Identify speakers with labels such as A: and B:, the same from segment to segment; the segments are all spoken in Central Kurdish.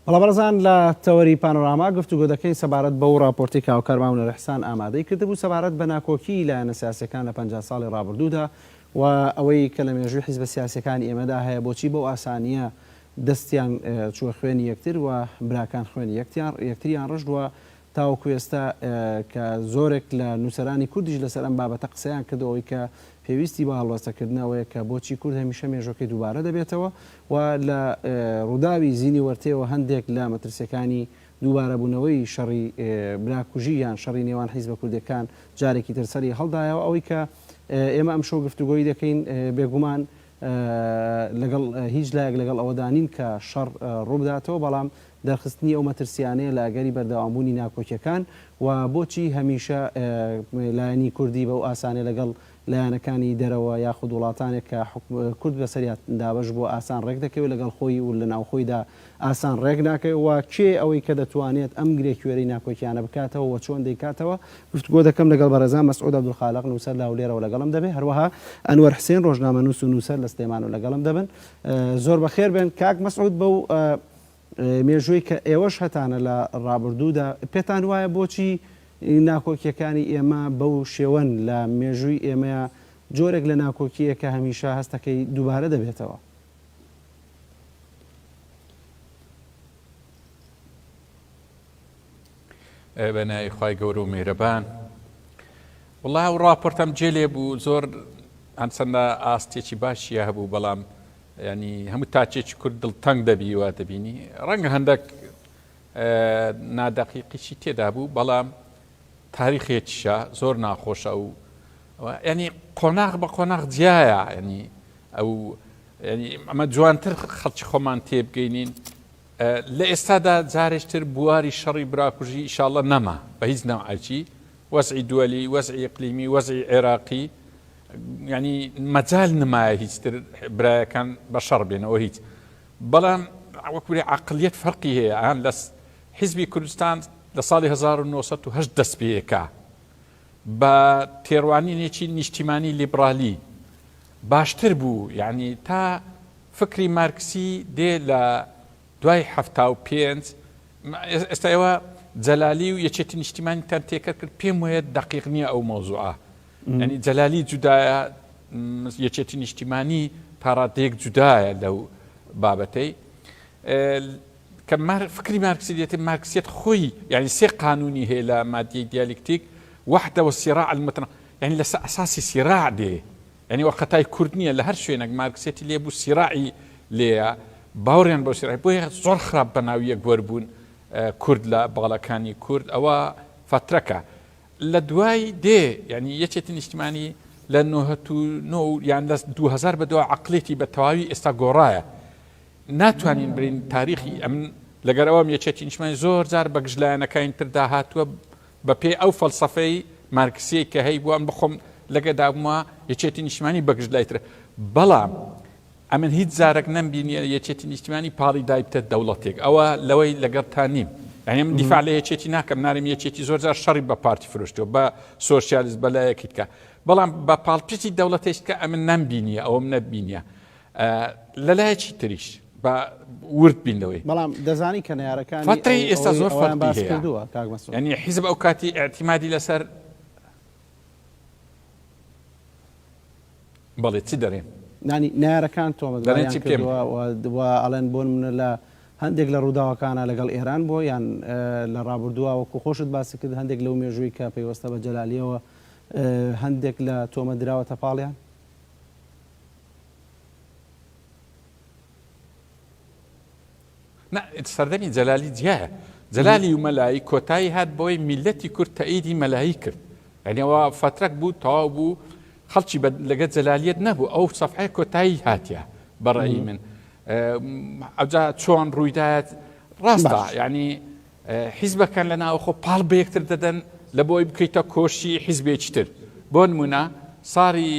A: بەڵام لە تەوەری پانۆراما گفتوگۆ دەکەین سەبارەت بەو راپۆرتی کاوکارمان لە ڕحسان ئامادەی کردبوو سەبارەت بە ناکۆکی لایەنە سیاسیەکان لە 50 ساڵی ڕابردوودا و ئەوەی کە لە مێژووی حیزبە سیاسیەکانی ئێمەدا هەیە بۆچی بەو ئاسانیە دەستیان چووە خوێنی یەکتر و براکان خوێنی یەکتریان ڕژدووە تاوەکو ئێستا کە زۆرێک لە نووسەرانی کوردیش لەسەر ئەم بابەتە قسەیان کردەوەی کە پێویستی بە هەڵوەستەکردنەوەیە کە بۆچی کورد هەمیشە مێژۆکەی دووبارە دەبێتەوە و لە ڕووداوی زینی وەرتەوە هەندێک لە مەترسیەکانی دووبارە بوونەوەی شەڕی براکوژی یان شەڕی نێوان حیزبە کوردەکان جارێکی ترسەری هەڵدایەوە ئەوەی کە ئێمە ئەم شەو گفتوگۆی دەکەین بێگومان لەگەڵ هیچ لایەک لەگەڵ ئەوەدانین کە شەڕ ڕووبداتەوە بەڵام دەرخستنی ئەو مەترسیانەیە لە ئەگەری بەردەوامبوونی ناکۆکیەکان و بۆچی هەمیشە لایەنی کوردی بەو ئاسانێ لەگەڵ لایەنەکانی دەرەوە یاخود وڵاتانێک کە کورد بەسەریات دابش بۆ ئاسان ڕێک دەکەوێت لەگەڵ خۆی و لە ناوخۆیدا ئاسان ڕێک ناکەوێت و کێ ئەوەی کە دەتوانێت ئەم گرێکوێرەی ناکۆکیانە بکاتەوە و چۆن دەیکاتەوە گفتگۆ دەکەم لەگەڵ بەڕێزان مەسعود عەبدولخالق نووسەر لە هەولێرەوە لەگەڵم دەبێت هەروەها ئەنوەر حسێن ڕۆژنامەنووس و نووسەر لە سلێمان و لەگەڵم دەبن زۆر بەخێر بن کاک مەسعود بەو مێژووی کە ئێوەش هەتانە لە ڕابردوودا پێتان وایە بۆچی ناکۆکیەکانی ئێمە بەو شێوەن لە مێژووی ئێمەیە جۆرێک لە ناکۆکیە کە هەمیشە هەستەکەی دووبارە دەبێتەوە
B: بەنای خوای گەورە و میهرەبان وڵای ئەو ڕاپۆرتەم جێلێ بوو زۆر ئەمچەندە ئاستێکی باشیە هەبوو بەڵام ینی هەموو تاچێکی کورد دڵتەنگ دەبی وا دەبینی ڕەنگە هەندێک نادەقیقیشی تێدا بوو بەڵام تاریخێکیشە زۆر ناخۆشە و ینی قۆناغ بە قۆناغ جیایە ینی ئەو ئەمە جوانتر خەڵکی خۆمان تێبگەینین لە ئێستادا جارێکتر بواری شەڕی براکوژی ئینشاڵڵا نەما بە هیچ نەوعەکی وەزعی دووەلی وەزعی ئیقلیمی وەزعی عێراقی ینی مەجال نمایە هیچتر برایەکان بە شەڕ بێنەوە هیچ بەڵام وەکوری عەقڵیەت فەرقی هەیە ئەیان لە حیزبی کوردستان لە ساڵی 1970 دەست پێیەکا بە تێڕوانینێکی نیشتیمانی لیبرالی باشتر بوو یعنی تا فکری مارکسی دێ لە دوای 75 ئێستا ئێوە جەلالی و یەکێتی نیشتیمانیتان تێکە کرد پێم وایە دەقیق نییە ئەو مۆزوعە ینی جەلالی جودایە یەکێتی نیشتیمانی پارادەیەک جودایە لەو بابەتەی کە فکری مارکسی دێتێ مارکسیەت خۆی یعنی سێ قانونی هەیە لە مادیەی دیالکتیک وحدة والصراع المتناقض يعني لس أساسي صراع دي يعني وقتاي كردنية لهر شوينك ماركسيتي ليه بو صراعي ليه باوريان بو صراعي بو زور خراب بناوية قوربون كرد لا بغلكاني كرد أو فتركة لدواي دي يعني يشتن اجتماعي لأنه هتو نو يعني لس 2000 بدوا عقليتي بالتواوي استاغورايا ناتوانين برين تاريخي أمن لقراوام يشتن اجتماعي زور زار بقجلانا كاين ترداهات بەپێ ئەو فەلسەفەی مارکسی کە هەی بووان بخۆم لەگەداومە یەکێتی نیشتیمانی بەگژ لایترە بەڵام ئەمن هیچ جارێک نەمبینیە یەکێتی نیشتیمانی پاڵی دایبتە دەوڵەتێک ئەوە لەوەی لەگەڵ نیم یعنی من دیفاع لە یەکێتی ناکەم نارم یەکێتی زۆر جار شەڕی بە پارتی فرۆشتەوە بە سۆشیالیسم بەلایەکی بکە بەڵام بە پاڵپشتی دەوڵەتێک کە ئەمن نەمبینیە ئەوم نەبینیە لەلایەکی تریش بە ورد بینەوەی
A: بەڵام دەزانی کە نارەکانی
B: فترەی ئێستا زۆر فەرقی هەیە
A: کردووە کاک مەسعود
B: ینی حیزب ئەو کاتی ئاعتیمادی لەسەر بەڵێ چی دەڕێن
A: نانی نارەکان تۆمەتباران کردووە و ئەڵێن بۆن منە لە هەندێک لە ڕووداوەکانە لەگەڵ ئێران بۆ یان لە ڕابردووە وەکو خۆشت باسی کرد هەندێک لەو مێژووی کە پەیوەستە بە جەلالیەوە هەندێک لە تۆمە دراوەتە پاڵیان
B: سەردەمی جەلالی جیایە جەلالی و مەلایی کۆتایی هات بۆی میلەتی کورد تەئیدی مەلایی کرد یعنیەوە فترەك بوو تەواو بوو خەڵکی لەگە جەلالیەت نەبوو ئەو سەفحەی کۆتایی هاتیە بەڕێی من ئەوجا چۆن ڕوویدایەت ڕاستە یعنی حیزبەکان لە ناوخۆ پاڵ بە یەکتر دەدەن لە بۆی بکەیتە کۆشی حیزبێکی تر بۆ نمونە ساڵی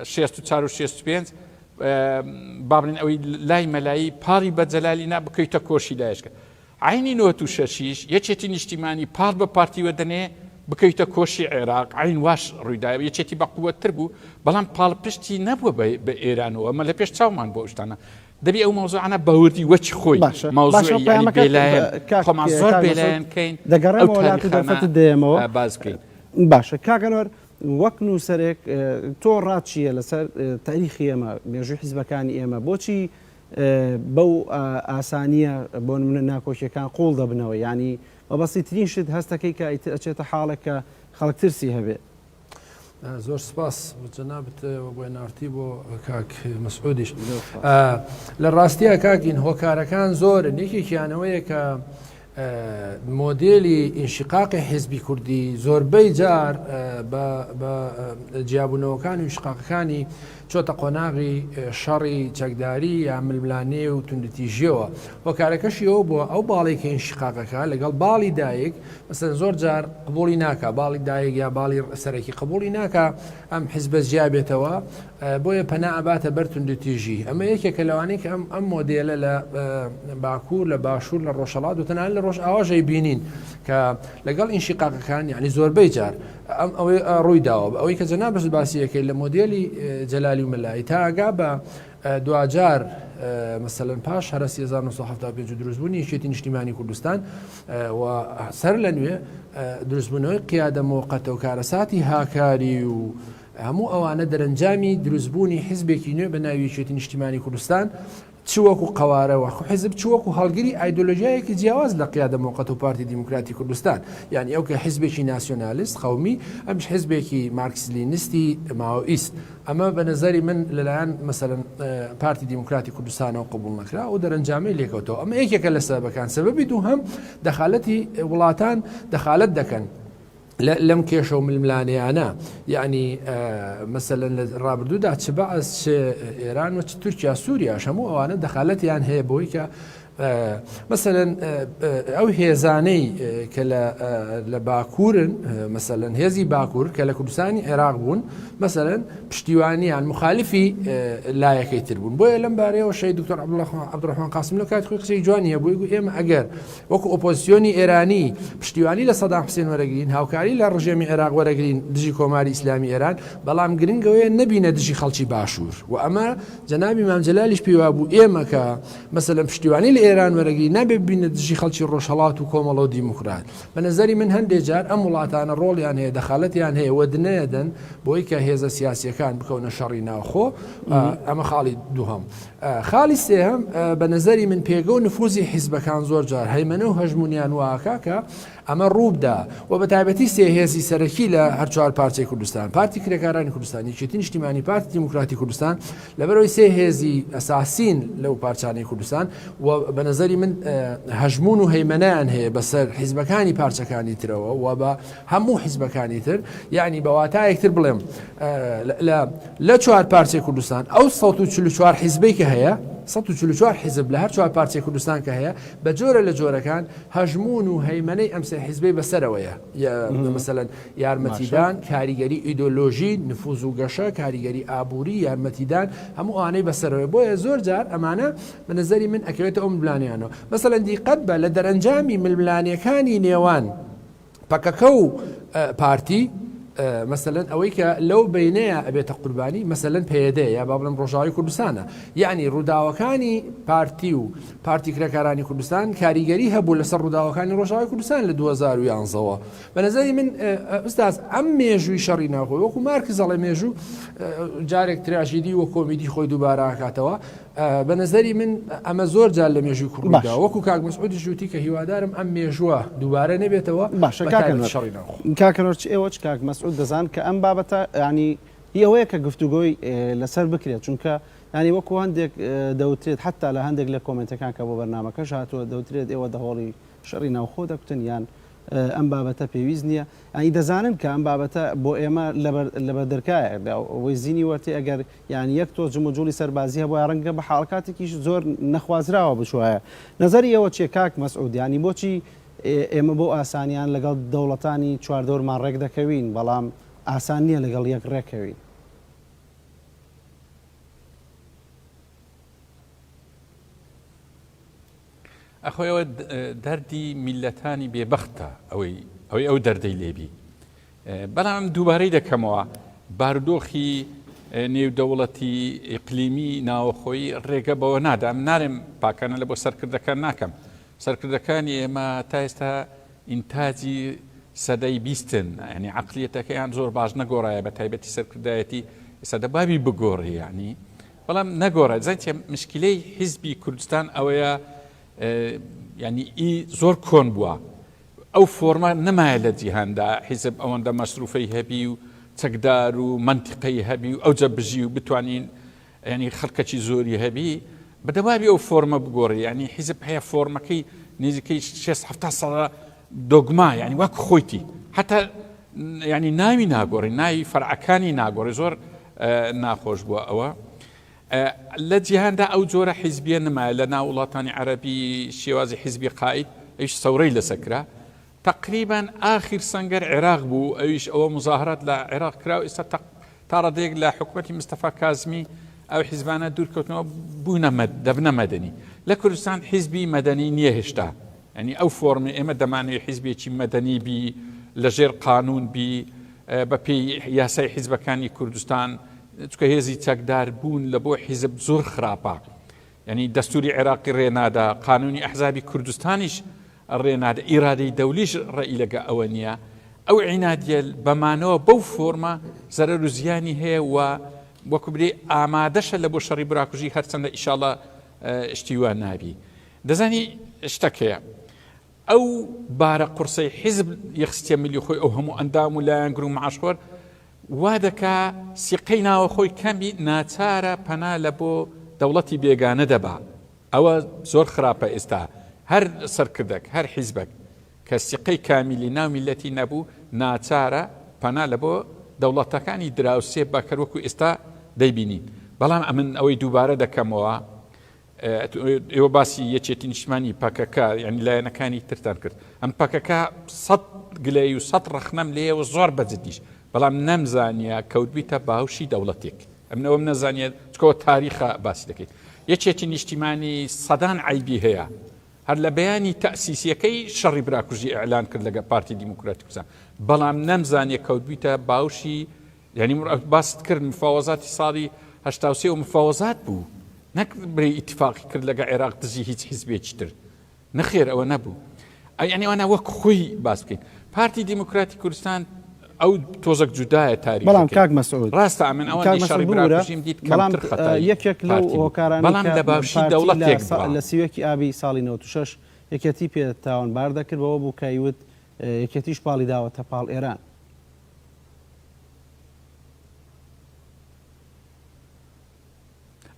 B: 64 و 65 بابلين أو لاي ملاي باري بجلالي نا بكيتا كوشي لايشك عيني نوتو شاشيش يشتين اجتماعي بار ببارتي ودني بکەیتە کۆشی عێراق عین واش ڕوویداوە یەکێتی بەقووەتر بوو بەڵام پاڵپشتی نەبووە بە ئێرانەوە ئەمە لە پێش چاومان بۆ شتانە دەبی ئەو مۆزوعانە بەوردی وەچی خۆی مۆزوعی بێلایەن خۆمان زۆر بێلایەنکەین
A: دەگەڕێمە وڵاتی دەرفەت دێمەوە
B: باز بکەین
A: باشە کاگەنۆر وەک نووسەرێک تۆ ڕاتچیە لەسەر تاریخی ئێمە مێژووی حیزبەکانی ئێمە بۆچی بەو ئاسانیە بۆ نمونە ناکۆکیەکان قوڵ دەبنەوە ینی بەبەسیترین شت هەستەکەی کە ئەچێتە حاڵێکە خەڵک ترسی هەبێت
C: زۆر سپاس جەنابەت بۆ ناوتی بۆ کاک مەسعودیش لە ڕاستیە کاکین هۆکارەکان زۆرن یەکێکیانەوەیە کە مۆدێلی ئینشقاقی حیزبی کوردی زۆربەی جار بە جیابوونەوەکان و ئینشقاقەکانی چۆتە قۆناغی شەڕی چەکداری یا ململانێ و توندەتیژیەوە هۆکارەکەشیەوە بووە ئەو باڵێکی ئینشقاقەکە لەگەڵ باڵی دایک مەسەن زۆر جار قبوڵی ناکە باڵی دایک یا باڵی سەرەکی قبوڵی ناکە ئەم حیزبە جیابێتەوە بۆیە پەنا ئەباتە بەر توندەتیژی ئەمە یەکێکە لەوانەیە کە ئەم مۆدێلە لە باکوور لە باشوور لە ڕۆژهەڵات و تەنانەت لە ڕۆژ ئاواژەی بینین کە لەگەڵ ئینشقاقەکان یعنی زۆربەی جار ئەوەی ڕووی داوە ئەوەی کە جەنابەت باسیەکەی لە مۆدێلی جەلالی و مەلای تا ئاگا بە دوجار مثلەن پاش هەرە 1970 دروستبوونی یەکێتی نیشتیمانی کوردستان و سەر لە نوێ دروستبوونەوەی قیادە مۆقەتە و کارەساتی هاکاری و هەموو ئەوانە دەرەنجامی دروستبوونی حیزبێکی نوێ بە ناوی یەکێتی نیشتیمانی کوردستان چوەکو قوارەوە حیزب چوەکو هەڵگیری ئایدۆلۆژیایەکی جیاواز لە قیادە مۆقەت و پارتی دیموکراتی کوردستان یعنی ئەو کە حیزبێکی ناسیۆنالیست قەومی ئەمش حیزبێکی مارکسلینیستی ماوئیست ئەمە بە نظری من لەلایەن مەسەلەن پارتی دیموکراتی کوردستانەوە قبول نەکرا و دەرەنجامی لێکەوتەوە ئەمە یەکێکە لە سەبەکان سەبەبی دووهەم دەخالەتی وڵاتان دەخالەت دەکەن لەم کێشە و ململانەیانە یعنی مەسەلەن لە ڕابردوودا چ بەعەز چ ئێران و چ تورکیا سووریا هەموو ئەوانە دەخالەتیان هەیە بۆی کە مثلەن ئەو هێزانەی کە لە باکوورن مثلەن هێزی باکوور کە لە کوردستانی عێراق بوون مثلەن پشتیوانیان مخالفی لایەکەی تر بوون بۆیە لەم بارەیەوە شەید دکتۆر عەبدوڕەحمان قاسم لە کاتی خۆی قسەی جوانیە بۆی ئێمە ئەگەر وەکو ئۆپۆزیسیۆنی ئێرانی پشتیوانی لە سەدام حوسێن وەرەگرین هاوکاری لە ڕژێمی عێراق وەرەگرین دژی کۆماری ئیسلامی ئێران بەڵام گرنگەوەیە نەبینە دژی خەڵکی باشوور و ئەمە جەنابی مام جەلالیش پێی وابوو ئێمە کە مەسەلەن پشتیوانی لە ئێران وەرەگری نابێ ببینە دژی خەڵکی ڕۆژهەڵات و کۆمەڵە و دیموکرات بە نەزەری من هەندێک جار ئەم وڵاتانە ڕۆڵیان هەیە دەخالەتیان هەیە وەدنەیەدەن بۆی کە هێزە سیاسیەکان بکەونە شەڕی ناوخۆ ئەمە خاڵی دووهەم خاڵی سێهەم بە نەزەری من پێگە و نفوزی حیزبەکان زۆر جار هەیمەنە و هەژمونیان واکە کە ئەمە ڕووبدا و بە تایبەتی سێ هێزی سەرەکی لە هەر چوار پارچەی کوردستان پارتی کرێکارانی کوردستان یەکێتی نیشتیمانی پارتی دیموکراتی کوردستان لەبەرەوەی سێ هێزی ئەساسین لەو پارچانەی کوردستان و بە نەزەری من هەژمون و هەیمەنەیان هەیە بەسەر حیزبەکانی پارچەکانی ترەوە و بە هەموو حیزبەکانی تر یعنی بەواتایەکتر بڵێم لە چوار پارچەی کوردستان ئەو 144 حیزبەی کە هەیە 144 حیزب لە هەر چوار پارچەی کوردستان کە هەیە بە جۆرە لە جۆرەکان هەژمون و هەیمەنەی ئەم سێ حیزبەی بەسەرەوەیە مەسەلەن یارمەتیدان کاریگەری ئیدۆلۆژی نفوز و گەشە کاریگەری ئابووری یارمەتیدان هەموو ئەوانەی بەسەرەوەی بۆیە زۆر جار ئەمانە بە نەزەری من ئەکەوێتە ئەو ململانیانەوە مەسەلەن دیقەت بە لە دەرەنجامی ململانیەکانی نێوان پەکەکە و پارتی مثلەن ئەوەی کە لەو بینەیە ئەبێتە قوربانی مەسەلەن پێدەیە یا با بڵێم ڕۆژاوی کوردستانە یعنی ڕووداوەکانی پارتی و پارتی کرێکارانی کوردستان کاریگەری هەبوو لەسەر ڕووداوەکانی ڕۆژاوی کوردستان لە 2011ەوە بە نەزەری من ئوستاز ئەم مێژووی شەڕی ناوخۆی وەکو مارکزەڵێ مێژوو جارێک تراژیدی و کۆمیدی خۆی دووبارە ئاکاتەوە بە نەزەری من ئەمە زۆر جار لە مێژووی کورددا وەکو کاک مەسعود جووتی کە هیوادارم ئەم مێژووە دووبارە نەبێتەوە
A: باشە کاکەنۆر ئێوە کاک مەسعود دەزان کە ئەم بابەتە ینی ئەوەیە کە گفتوگۆی لەسەر بکرێت چونکە ینی وەکو هەندێک دەوترێت حتا لە هەندێک لە کۆمنتەکان کە بۆ بەرنامەکەش هاتووە دەوترێت ئێوە دەهۆڵی شەڕی ناوخۆ دەکوتن یان ئەم بابەتە پێویست نییە ئەنی دەزانن کە ئەم بابەتە بۆ ئێمە لەبەر دەرکایە ئەوەی زیینی وەرتی ئەگەر یان یەک تۆ جموجولی سەربازی هەبووە ڕەنگە بە حاڵکاتێکیش زۆر نەخوازراوە بچوایە نەزەری ئەوە چێ کاک مەسعود ینی بۆچی ئێمە بۆ ئاسانیان لەگەڵ دەوڵەتانی چواردۆرمان ڕێک دەکەوین بەڵام ئاسان نییە لەگەڵ یەک ڕێکەوین
B: ئەخۆیەوە دەردی میلەتانی بێبەختە ئەوەی ئەو دەردەی لێبی بەڵام دووبارەی دەکەمەوە بارودۆخی نێودەوڵەتی ئیقلیمی ناوەخۆی ڕێگە بەوە نادام نارێم پاکانە لە بۆ سەرکردەکان ناکەم سەرکردەکانی ئێمە تا ئێستا ئینتاجی سەدەی بیستن ینی عقلیەتەکەیان زۆر باش نەگۆڕایە بە تایبەتی سەرکردایەتی ئێستا دەبابی بگۆڕی ینی بەڵام نەگۆڕە زانتێ مشکلەی حیزبی کوردستان ئەوەیە ینی زۆر کۆن بووە ئەو فۆرمە نەمایە لە جیهاندا حیزب ئەوەندە مەسروفەی هەبی و چەکدار و منتیقەی هەبی و ئەوجە بژی و بتوانین ینی خەڵکەکی زۆری هەبی بەدەوابی ئەو فۆرمە بگۆڕی ینی حیزب هەیە فۆرمەکەی نزیکەی 6 ساڵە دۆگما ینی وەک خۆیتی حتا ینی ناوی ناگۆڕی ناوی فەرعەکانی ناگۆڕی زۆر ناخۆش بووە ئەوە لە جیهاندا ئەو جۆرە حیزبیە نمایە لە ناو وڵاتانی عەرەبی شێوازی حیزبی قائید ئەویش سەورەی لەسەکرا تقریبا ئاخر سەنگەر عێراق بوو ئەویش ئەوە مزاهرات لە عێراق کرا و ئێستا تا ڕادەیەک لە حکومەتی مستەفا کازمی ئەو حیزبانە دوورکەوتنەوە بوونە دەبنە مەدەنی لە کوردستان حیزبی مەدەنی نییە هێشتا ینی ئەو فۆرمی ئێمە دەمانوێت حیزبێکی مەدەنی بی لەژێر قانون بی بەپێی یاسای حیزبەکانی کوردستان چکە هێزی چەکدار بوون لە بۆ حیزب زۆر خراپە ینی دەستوری عێراقی ڕێنادا قانونی ئەحزابی کوردستانیش ڕێنادە ئیرادەی دەولیش ڕێی لەگە ئەوە نییە ئەو عینادیە بەمانەوە بەو فۆرمە زەرەر و زیانی هەیە و وەکو برێ ئامادەشە لە بۆ شەڕی براکوژی هەرچەندە ئیشاڵە شتیوان نابی دەزانی شتەکەیە ئەو بارە قورسەی حیزب یەخستێ ملی خۆی ئەو هەموو ئەندام و لایەنگر و معاشوەر وا دەکا سیقەی ناوە خۆی کەمی ناچارە پەنا لە بۆ دەوڵەتی بێگانە دەبا ئەوە زۆر خراپە ئێستا هەر سەرکردەك هەر حیزبەك کە سیقەی کامیلی ناو میلەتی نەبوو ناچارە پەنا لە بۆ دەوڵەتەکانی دراوسێ باکەر وەکو ئێستا دەیبینین بەڵام ئەمن ئەوەی دووبارە دەکەمەوە ئێوە باسی یەکێتی نیشتمانی پاکەکە یعنی لایەنەکانی ترتان کرد ئەم پاکەکە 100 گلەی و 100 ڕەخنەم لێەوە زۆر بەجددیش بەڵام نەمزانیە کەوتبیتە باوشی دەوڵەتێک ئەمنەوەم نەزانێت چکەوە تاریخە باسی دەکەیت یەکێتی نیشتیمانی سەدان عیبی هەیە هەر لە بەیانی تەسیسیەکەی شەڕی براکوژی ئەعلان کرد لەگە پارتی دیموکراتی کوردستان بەڵام نەمزانێت کەوتبیتە باوشی یعنی باست کرد مفاوەزاتی ساڵی 83 و مفاوەزات بوو نەک بڕێ ئیتفاقی کرد لەگە عێراق دزی هیچ حیزبێکی تر نەخێر ئەوە نەبوو ئەنی ئەوانە وەک خۆی باس بکەین پارتی دیموکراتی کوردستان ئەو تۆزەک جودایە تاریخ
A: بەڵام کاک مەسعود
B: ڕاستە ئەمن ئەوە شەڕی براکوژیم دیت کەمتر خەتای
A: یەکێک لەو هۆکارانی
B: بەڵام لە باشی دەوڵەتێک
A: لە سیوەکی ئابی ساڵی 96 یەکەتی پێ تاوانبار دەکردەوە بوو کەیوت یەکەتیش پاڵی داوەتە پاڵ ئێران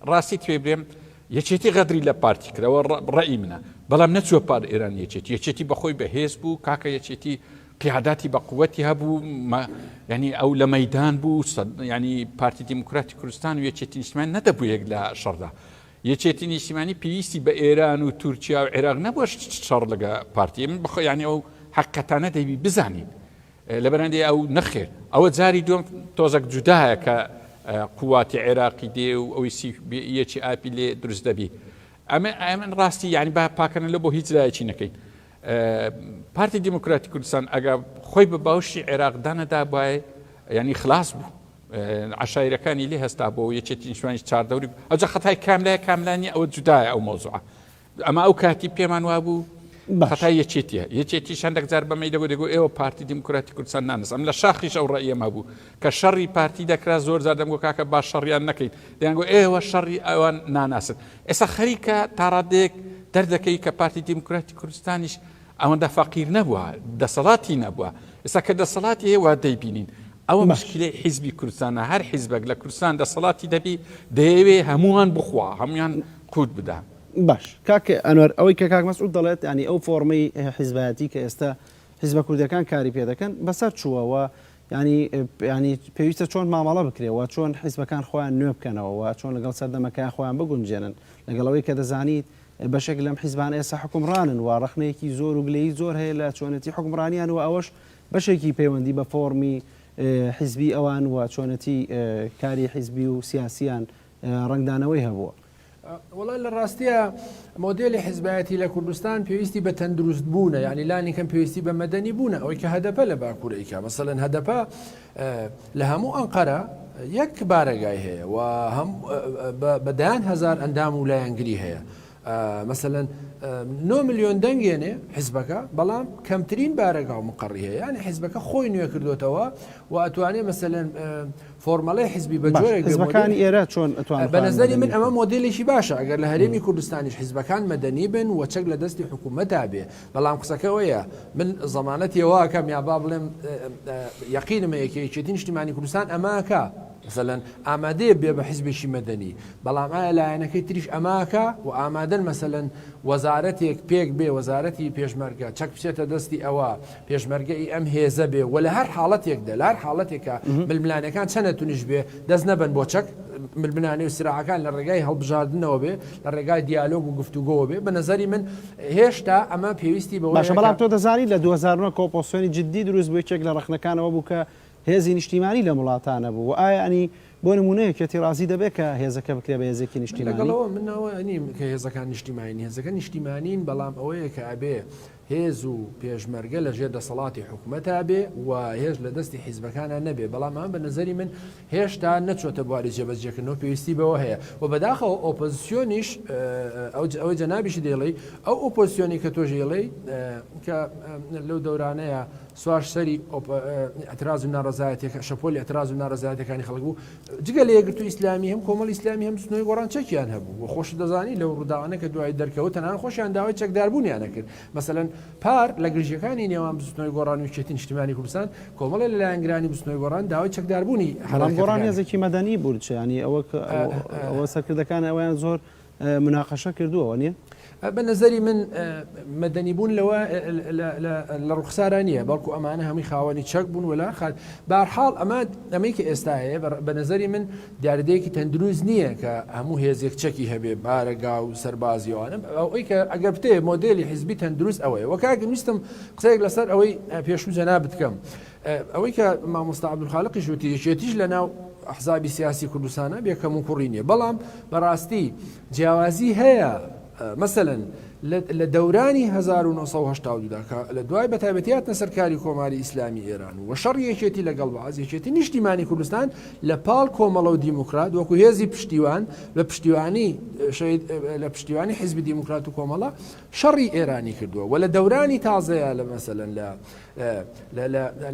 B: ڕاستی توێ برێم یەکێتی غەدری لە پارتی کردەوە ڕێی منە بەڵام نەچوە پار ئێران یەکێتی بەخۆی بەهێز بوو کاکە یەکێتی قیاداتی بەقوەتی هەبوو ینی ئەو لە مەیدان بوو ینی پارتی دیموکراتی کوردستان و یەکێتی نیشتیمانی نەدەبوو یەک لە شەڕدا یەکێتی نیشتیمانی پێویستی بە ئێران و تورکیا و عێراق نەبووە شەڕ لەگە پارتی من بخۆ ینی ئەو حەقەتانە دەبی بزانین لەبەرەندێ ئەو نەخێر ئەوە جاری دوم تۆزەک جودایە کە قواتی عێراقی دێ و ئەوی یەکی ئاپی لێ دروست دەبی ئەمن ڕاستی یعنی با پاکەنە لە بۆ هیچ لایەکی نەکەین پارتی دیموکراتی کوردستان ئەگە خۆی بە باوشی عێراقدانەدا باە ینی خلاص بوو عشایرەکانی لێ هەستا بۆ یەکێتی نیشتیمانی چاردەوری ئەوجا خەتای کاملایە کاملانی ئەوە جودایە ئەو مۆزوعە ئەمە ئەو کاتی پێمان وابوو خەتای یەکێتیە یەکێتی هەندێک جار بەمەی دەگو ئێوە پارتی دیموکراتی کوردستان نانس ئەم لە شاخیش ئەو ڕێیەمە بوو کە شەڕی پارتی دەکرا زۆر جار دەمگو کاکە باش شەڕیان نەکەیت دەیانگو ئێوە شەڕی ئەوان ناناسن ئێستا خەریکە تا ڕادێک دەردەکەی کە پارتی دیموکراتی کوردستانیش ئەوەندە فەقیر نەبووە دەسەڵاتی نەبووە ئێستا کە دەسەڵاتی هەیە وا دەیبینین ئەوە مشکلەی حیزبی کوردستانە هەر حیزبێک لە کوردستان دەسەڵاتی دەبی دەیەوێ هەمووان بخوا هەمویان قوت بدە
A: باش کاکە ئەنوەر ئەوەی کە کاک مەسعود دەڵێت ینی ئەو فۆرمەی حیزبەتی کە ئێستا حیزبە کوردەکان کاری پێ دەکەن بەسەر چووەوە ینی پێویستە چۆن مامەڵە بکرێەوە چۆن حیزبەکان خۆیان نوێ بکەنەوە چۆن لەگەڵ سەردەمەکان خۆیان بگونجێنن لەگەڵەوەی کە دەزانیت بەشێک لەم حیزبان ئێستا حکومڕانن و ڕخنەیەکی زۆر و گلەیی زۆر هەیە لە چۆنەتی حکومڕانیان و ئەوەش بەشێکی پەیوەندی بە فۆرمی حیزبی ئەوان و چۆنەتی کاری حیزبی و سیاسیان ڕنگدانەوەی هەبووە
C: وڵای لە ڕاستیە مۆدلی حیزبایەتی لە کوردستان پێویستی بە تەندروست بوونە، یعنی لانی کەم پێویستی بە مەدەنی بوونە، ئەوەی کە هەدەپە لە باکوورەیکە مەسەڵەن هەدەپە لە هەموو ئەنقەرە یەک بارەگای هەیە و بەدایان هەزار ئەندام و لایەنگری هەیە. مثلەن 9 ملیۆن دەنگێنێ حیزبەکە، بەڵام کەمترین بارەگا و مقڕی هەیە، یعنی حیزبەکە خۆی نوێ کردوتەوە و ئەتوانێت مەسەلەن فۆرمەڵی حیزبی بە جۆرێک
A: حیزبەکانی ئێرە چۆن
C: بە نظری من ئەمە مۆدلێکی باشە ئەگەر لە هەرێمی کوردستانیش حیزبەکان مەدەنی بن و چەک لە دەستی حکوومەتا بێ. بەڵام قسەکەەوەیە من زەمانەتیەوە کەم یا با بڵێم یەقینمە یەکێتی نیشتیمانی کوردستان ئەماکە مثلەن ئامادەیە بێ بە حیزبێکی مەدەنی، بەڵام ئایا لایەنەکەی تریش ئەماکە و ئامادەن مەسەلەن وەزارەتێک پێک بێ، وەزارەتی پێشمەرگە چەک بچێتە دەستی ئەوە پێشمەرگەی ئەم هێزە بێ و لە هەر حاڵەتێکدا لە هەر حاڵەتێکە ململانەکان چەنە تونیش بێ دەست نەبن بۆ چەک ململانەی و سراعەکان لە ڕێگای هەڵبژاردنەوە بێ، لە ڕێگای دیالۆگ و گفتوگۆ بێ. بە نظری من هێشتا ئەمە پێویستی بەوە
A: باشە. بەڵام تۆ دەزانی لە 2009 کۆپۆسیۆنی جددی دروست بووی چێک لە ڕخنەکانەوە بوو کە هێزی نیشتیمانی لە وڵاتانە بوو و ئایا ئەنی بۆ نمونەیەکێتی ڕازی دەبێت کە هێزەکە بکرێ بە هێزێکی نیشتیمانی؟
C: لەگەڵەوە منەوە نیم کە هێزەکان نیشتیمانی هێزەکە نیشتیمانین، بەڵام ئەوەیە کە ئەبێ هێز و پێشمەرگە لە ژێر دەسەڵاتی حکوومەتا بێ و هێز لە دەستی حیزبەکانە نەبێ. بەڵام ئەم بە نظری من هێشتا نەچۆتە بواری جێبەجێکردنەوە پێویستی بەوە هەیە و بەداخەوە ئۆپۆزیسیۆنیش ئەوەی جەنابیشی دێڵی ئەو ئۆپۆزیسیۆنی کە تۆژێڵی کە لەو دەورانەیە سواش سەری ئەتراز و ناڕزایەتێک شەپۆلی ئەتراز و ناڕزایەتەکانی خەڵک بوو جگە لە یەکگرتو ئیسلامی هەم کۆمەڵ ئیسلامی هەم سنووی گۆڕان چەکیان هەبوو و خۆش دەزانی لەو ڕووداوانە کە دوای دەرکەوت تەنان خۆشیان داوای چەکداربوونیانە کرد. مەسەلەن پار لە گرژەکانی نێوان بستنەوەی گۆڕان و یەکێتی نیشتیمانی کوردستان کۆمەڵە لە لایەنگرانی بستنەوەی گۆڕان داوای چەکداربوونی
A: بەڵام گۆڕان هێزێکی مەدەنی بوو، ینی ئەوە سەرکردەکان ئەویان زۆر مناقەشە کردووەوە نییە؟
C: بە نظری من مەدەنی بوون لەوە لە ڕوخسارە نییە، بەڵکو ئەمانە هەمووی خاوەنی چەک بوون ولا بەرحاڵ ئەمەی کە ئێستا هەیە بە نظری من دیاردەیەکی تەندروست نییە کە هەموو هێزێک چەکی هەبێ بارەگا و سەربازیەوەوانە ئەوەی کە ئەگەر بتێ مۆدلی حیزبی تەندروست ئەوەیە. وەکاگە ویستم قسەیەک لەسەر ئەوەی پێشوو جەناب بکەم، ئەوەی کە مامۆستا عەبدولخالقی ژووتی یەکێتیش لەناو ئەحزابی سیاسی کوردستانە بێکەم و کوڕی نییە، بەڵام بەڕاستی جیاوازی هەیە. مثلەن لە دەورانی 1970دا کە لە دوای بەتایبەتیاتە سەرکاری کۆماری ئیسلامی ئێران و شەڕ یەکێتی لەگەڵ بەعاز یەکێتی نیشتیمانی کوردستان لە پاڵ کۆمەڵە و دیموکرات وەکو هێزی پشتیوان لە پشتیوانی حیزبی دیموکرات و کۆمەڵە شەڕی ئێرانی کردووە و لە دەورانی تازەیە لە مەسەلەن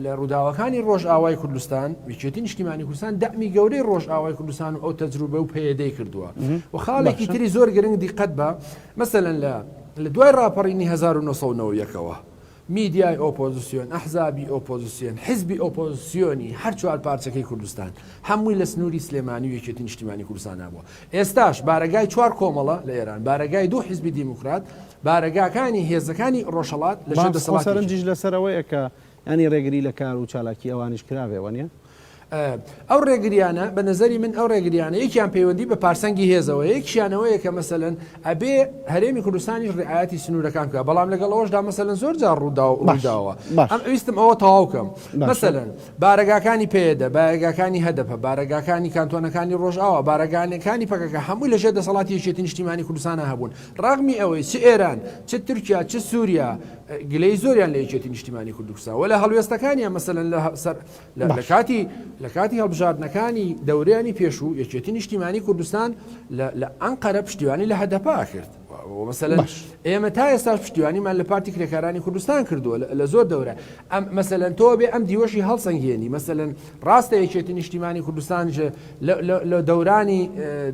C: لە ڕووداوەکانی ڕۆژئاوای کوردستان یەکێتی نیشتیمانی کوردستان دەعمی گەورەی ڕۆژئاوای کوردستان و ئەو تەجروبە و پەیدەی کردووە و خاڵێکی تری زۆر گرنگ دیقەت بە مەسەلەن لە دوای ڕاپەڕینی 1990ەوە میدیای ئۆپۆزیسیۆن، ئەحزابی ئۆپۆزیسیۆن، حیزبی ئۆپۆزیسیۆنی هەر چوار پارچەکەی کوردستان هەمووی لە سنووری سلێمانی و یەکێتی نیشتیمانی کوردستان بووە. ئێستاش بارەگای چوار کۆمەڵە لە ئێران، بارەگای دوو حیزبی دیموکرات، بارەگاکانی هێزەکانی ڕۆژهەڵات لە ژێر دەسەڵات
A: سەرنجیش لەسەرەوەیە کە ینی ڕێگری لە کار و چالاکی ئەوانیش کراوێەوە نیە؟
C: ئەو ڕێگریانە بە نظری من ئەو ڕێگریانە یەکیان پەیوەندی بە پارسەنگی هێزەوە، یەکشیانەوەیە کە مەسەلەن ئەبێ هەرێمی کوردستانیش ڕعایەتی سنوورەکان بکە، بەڵام لەگەڵ ئەوەشدا مەسەلەن زۆر جار ڕووداوە. ئەم ئەویستم ئەوە تەواوکەم. مەسەلەن بارەگاکانی پێدە، بارەگاکانی هەدەپە، بارەگاکانی کانتۆنەکانی ڕۆژئاوا، بارەگانەکانی پەکەکە هەمووی لەژێر دەسەڵاتی یەکێتی نیشتیمانی کوردستانە هەبوون. ڕاغمی ئەوەی چ ئێران چ تورکیا چ سووریا گلەی زۆریان لە یەکێتی نیشتیمانی کوردستان و لە هەڵوێستەکانیان مەسەلەن لە کاتی هەڵبژاردنەکانی دەورانی پێشوو یەکێتی نیشتیمانی کوردستان لە ئەنقەرە پشتیوانی لە هەدەپا کرد. مثلەن ئێمە تا ئێستاش پشتیوانیمان لە پارتی کرێکارانی کوردستان کردووە لە زۆر دەورە. مەسەلەن تۆ بێ ئەم دیوەشی هەڵسەنگێنی مەسەلەن ڕاستە یەکێتی نیشتیمانی کوردستان لە دەورانی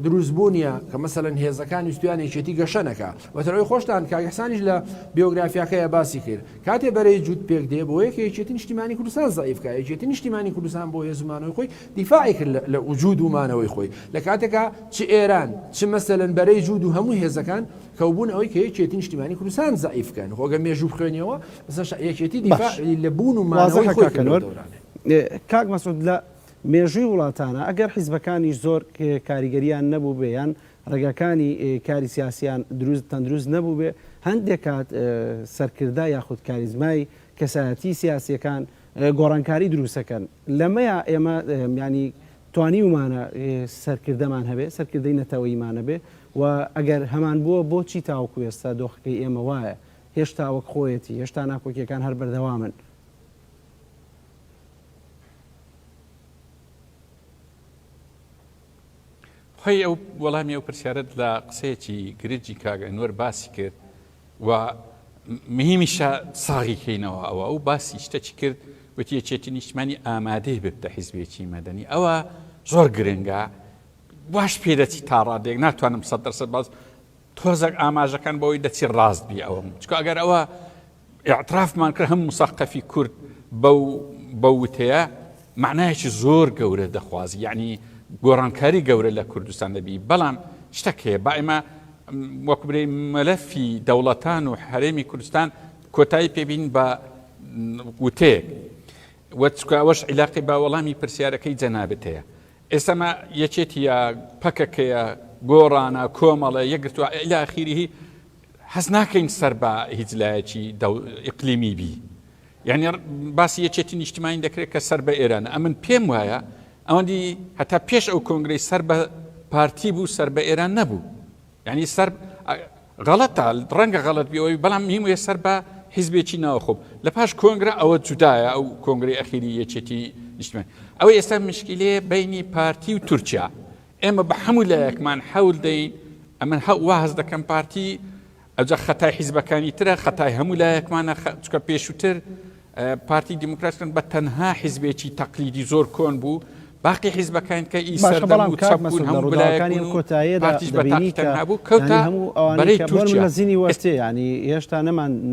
C: دروستبوونیە کە مەسەلەن هێزەکانی وستویان یەکێتی گەشەنەکە وەتەرەوەی خۆشتان کاگەحسانیش لە بیۆگرافیاکەیە باسی کرد کاتێ بەرەی جوود پێک دێ بۆ یەکە یەکێتی نیشتیمانی کوردستان زەعیفکە یەکێتی نیشتیمانی کوردستان بۆ هێزمانەوەی خۆی دیفاعی کرد لە وجود ومانەوەی خۆی لە کاتێکا چ ئێران چ مەسەلەن بەرەی جوود و هەموو هێزەکان کەوبوون ئەوەی کە یەکێتی نیشتیمانی کوردستان زەعیفکەن خۆگە مێژوو بخوێنیەوە یەکێتی دیفاعی لە بوون و مانەوەی خۆی
A: کاک مەسعود لە مێژووی وڵاتانە ئەگەر حیزبەکانیش زۆر کاریگەریان نەبوو بێ یان ڕێگەکانی کاری سیاسیان تەندروست نەبوو بێ هەندێک کات سەرکردا یاخود کاریزمای کەسایەتی سیاسیەکان گۆڕانکاری دروستەکەن لەمەیە ئێمە ینی توانی ومانە سەرکردەمان هەبێ سەرکردەی نەتەوەیمان هەبێ و ئەگەر هەمان بووە بۆچی تاوەکو ئێستا دۆخەکەی ئێمە وایە هێشتا وەک خۆیەتی هێشتا ناکۆکیەکان هەر بەردەوامن.
B: خۆی ئەو وەڵامی ئەو پرسیارەت لە قسەیەکی گرنگی کاک ئەنوەر باسی کرد و مهمیشە ساغی کەینەوە ئەوە ئەو باسی شتێکی کرد وتی یەکێتی نیشتمانی ئامادەی ببتە حیزبێکی مەدەنی ئەوە زۆر گرنگە باش پێدەچی تا ڕادێک ناتوانم 100% باز تۆزێک ئاماژەکان بەوەی دەچی ڕاست بی ئەوەم چکە ئەگەر ئەوە ئاعترافمان کرد هەموو مسەقەفی کورد بەو وتەیە معنایەکی زۆر گەورە دەخوازی یعنی گۆڕانکاری گەورە لە کوردستان دەبی بەڵام شتێکەیە با ئێمە وەکو برێ مەلەفی دەوڵەتان و هەرێمی کوردستان کۆتایی پێبین بە وتەیەک وەچکەوەش عیلاقی با وەڵامی پرسیارەکەی جەنابەت هەیە ئێستەمە یەکێتی یا پەکەکەیە گۆڕانە کۆمەڵە یەکگرتووە ئیلا ئەخیریه حەز ناکەین سەر بە هیچ لایەکی ئیقلیمی بی یعنی باسی یەکێتی نیشتیمانی دەکرێت کە سەر بە ئێرانە ئەمن پێم وایە ئەوەندی هەتا پێش ئەو کۆنگرەی سەر بە پارتی بوو سەر بە ئێران نەبوو یعنی سەر غەڵەتە ڕەنگە غەڵەت بیەوەی بەڵام هیموویە سەر بە حیزبێکی ناوخۆب لە پاش کۆنگرە ئەوە جودایە ئەو کۆنگری ئەخیری یەکێتی نیشتیمانی ئەوە ئێستا مشکلەیە بینی پارتی و تورکیا ئێمە بە هەموو لایەکمان حەول دەین ئەمن واز دەکەم پارتی ئەوجا خەتای حیزبەکانی ترە خەتای هەموو لایەکمانە چکە پێشووتر پارتی دیموکراتکردن بە تەنها حیزبێکی تەقلیدی زۆر کۆن بوو باقی حیزبەکان کە ئی سەردەم و چەپ بوون هەموو بەلایەکانی پارتیش بە تاقی تەنها بوو کەوتە بەرەی تورکیا
A: مەزینی وەستێ ینی هێشتا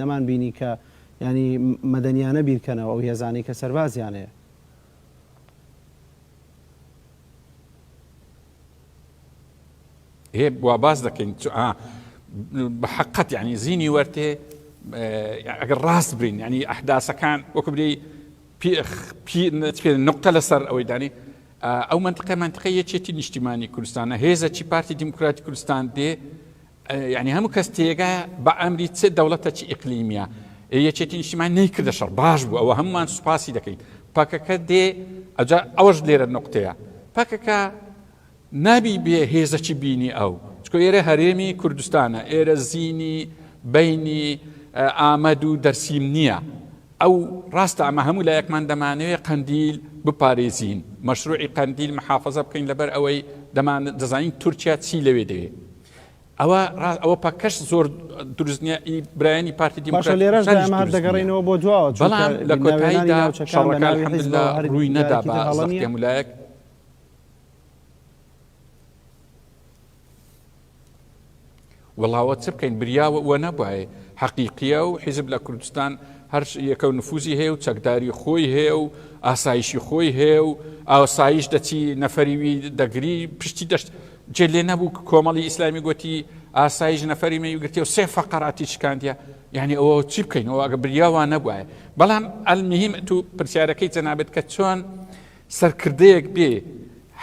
A: نەمان بینی کە ینی مەدەنیانە بیرکەنەوە ئەو هێزانی کە سەربازیانەیە
B: هێ وا باز دەکەین بە حقت یعنی زینی وەرتێ ئەگەر ڕاست برین ینی ئەحداسەکان وەکو برێ نقطە لەسەر ئەوەی دانی ئەو منطقەی یەکێتی نیشتیمانی کوردستانە هێزەکی پارتی دیموکراتی کوردستان دێ یعنی هەموو کەس تێگە بە ئەمری چ دەوڵەتێکی ئیقلیمیە یەکێتی نیشتیمانی نەیکردە شەڕ باش بوو ئەوە هەمومان سوپاسی دەکەین پاکەکە دێ ئەوەش لێرە نقطەیە پاکەکە نابی بێ هێزەکی بینی ئەو چکۆ ئێرە هەرێمی کوردستانە ئێرە زینی بینی ئامەد و دەرسیم نییە ئەو ڕاستە ئەمە هەموو لایەکمان دەمانەوێت قەندیل بپارێزین مەشروعی قەندیل محافەزە بکەین لەبەر ئەوەی دەزانین تورکیا چی لەوێ دەوێت ئەوە پاکەش زۆر دروستنیە برایانی پارتی
A: دیموکراتی دەگەڕێنەوە بۆ دواوە
B: بەڵام لە کۆتاییدا شەڕەکان الحەمدوللا ڕووی نەدا بە زەختی هەموو لایەک وڵاوە چ بکەین بریاوە وە نەبایە حەقیقیە و حیزب لە کوردستان هەر یەکە و نفوزی هەیە و چەکداری خۆی هەیە و ئاسایشی خۆی هەیە و ئاسایش دەچی نەفەریوی دەگری پشتی دەشت جێ لێ نەبوو کۆمەڵی ئیسلامی گوتی ئاسایش نەفەری مەیگرتی و سێ فەقەراتی چکاندیە یعنی ئەوە چی بکەین ئەوە ئەگە بریاوە نەبوایە بەڵام ئەلمهم تو پرسیارەکەی جەنابەت کە چۆن سەرکردەیەک بێ